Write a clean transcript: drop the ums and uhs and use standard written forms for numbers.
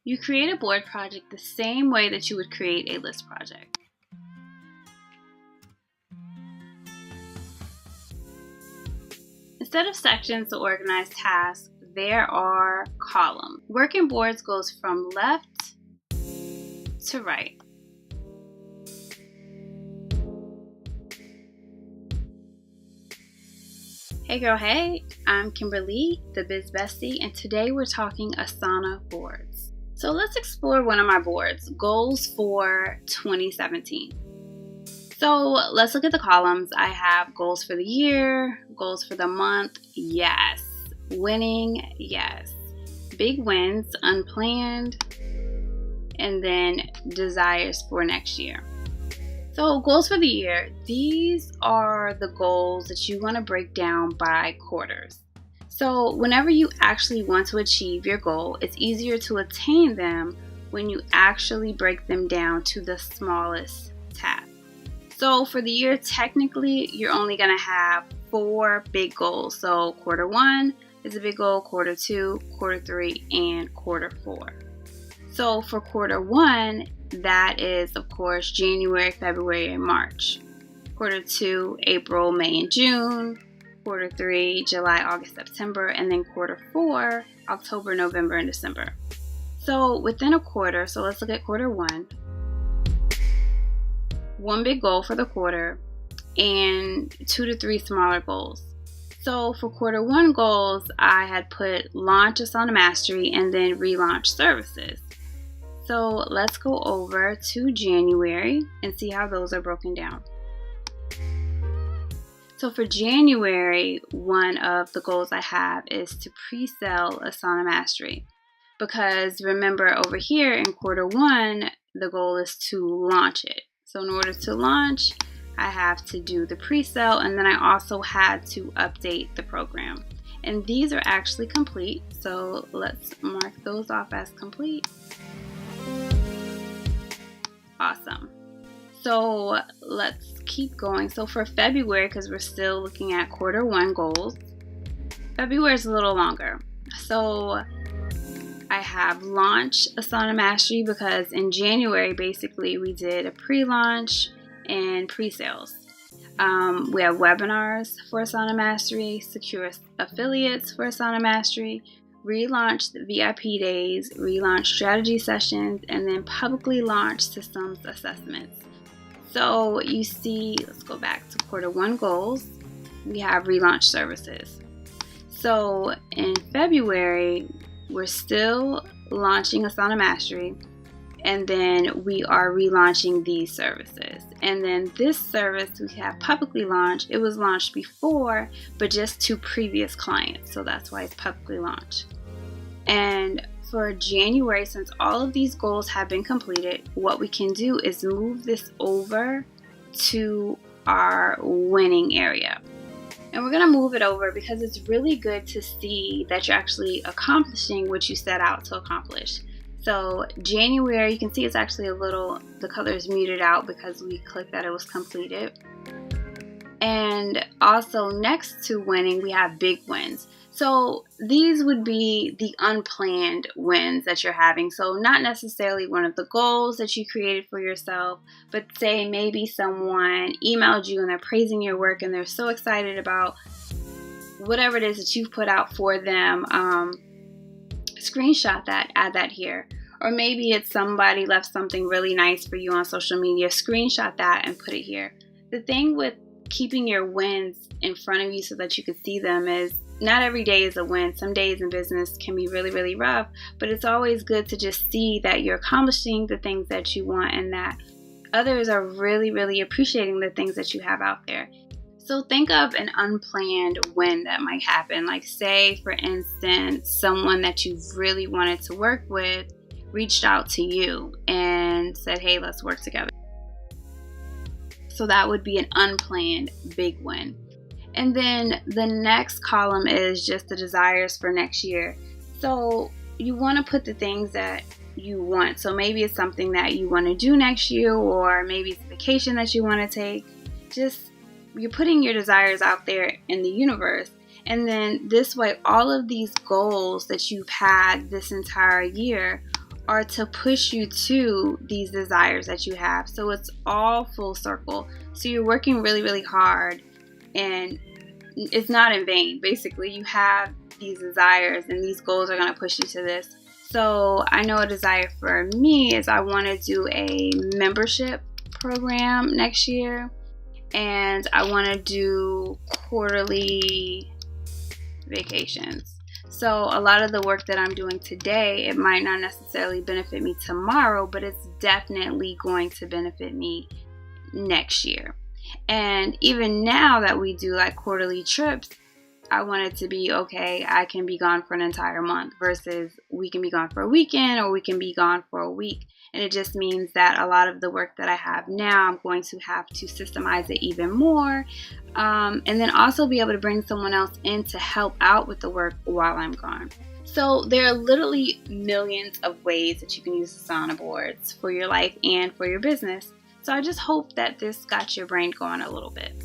You create a board project the same way that you would create a list project. Instead of sections to organize tasks, there are columns. Working boards goes from left to right. Hey girl, hey, I'm Kimberly, the Biz Bestie, and today we're talking Asana Boards. So let's explore one of my boards, goals for 2017. So let's look at the columns. I have goals for the year, goals for the month, yes. Winning, yes. Big wins, unplanned, and then desires for next year. So goals for the year, these are the goals that you want to break down by quarters. So whenever you actually want to achieve your goal, it's easier to attain them when you actually break them down to the smallest task. So for the year, technically, you're only going to have 4 big goals. So quarter 1 is a big goal, quarter 2, quarter 3, and quarter 4. So for quarter 1, that is, of course, January, February, and March. Quarter 2, April, May, and June. Quarter 3, July, August, September. And then quarter 4, October, November, and December. So within a quarter, so let's look at quarter 1. 1 big goal for the quarter and 2 to 3 smaller goals. So for quarter 1 goals, I had put launch Asana Mastery and then relaunch services. So let's go over to January and see how those are broken down. So for January, one of the goals I have is to pre-sell Asana Mastery. Because remember over here in quarter 1, the goal is to launch it. So in order to launch, I have to do the pre-sale, and then I also had to update the program. And these are actually complete, so let's mark those off as complete. Awesome. So let's keep going. So for February, because we're still looking at quarter 1 goals, February is a little longer. So I have launch Asana Mastery because in January, basically, we did a pre-launch and pre-sales. We have webinars for Asana Mastery, secure affiliates for Asana Mastery, relaunched VIP days, relaunched strategy sessions, and then publicly launched systems assessments. So you see, let's go back to quarter 1 goals. We have relaunch services. So in February, we're still launching Asana Mastery, and then we are relaunching these services. And then this service we have publicly launched. It was launched before, but just to previous clients. So that's why it's publicly launched. And for January, since all of these goals have been completed, what we can do is move this over to our winning area. And we're going to move it over because it's really good to see that you're actually accomplishing what you set out to accomplish. So January, you can see it's actually the color is muted out because we clicked that it was completed. And also next to winning, we have big wins. So these would be the unplanned wins that you're having. So not necessarily one of the goals that you created for yourself, but say maybe someone emailed you and they're praising your work and they're so excited about whatever it is that you've put out for them. Screenshot that, add that here. Or maybe it's somebody left something really nice for you on social media. Screenshot that and put it here. The thing with keeping your wins in front of you so that you can see them is not every day is a win. Some days in business can be really, really rough, but it's always good to just see that you're accomplishing the things that you want and that others are really, really appreciating the things that you have out there. So think of an unplanned win that might happen. Like say, for instance, someone that you really wanted to work with reached out to you and said, hey, let's work together. So that would be an unplanned big win. And then the next column is just the desires for next year. So you want to put the things that you want. So maybe it's something that you want to do next year, or maybe it's a vacation that you want to take. Just you're putting your desires out there in the universe. And then this way, all of these goals that you've had this entire year are to push you to these desires that you have. So it's all full circle. So you're working really, really hard, and it's not in vain. Basically, you have these desires, and these goals are going to push you to this. So I know a desire for me is I want to do a membership program next year, and I want to do quarterly vacations. So a lot of the work that I'm doing today, it might not necessarily benefit me tomorrow, but it's definitely going to benefit me next year. And even now that we do like quarterly trips, I want it to be, okay, I can be gone for an entire month versus we can be gone for a weekend or we can be gone for a week. And it just means that a lot of the work that I have now, I'm going to have to systemize it even more. And then also be able to bring someone else in to help out with the work while I'm gone. So there are literally millions of ways that you can use Asana Boards for your life and for your business. So I just hope that this got your brain going a little bit.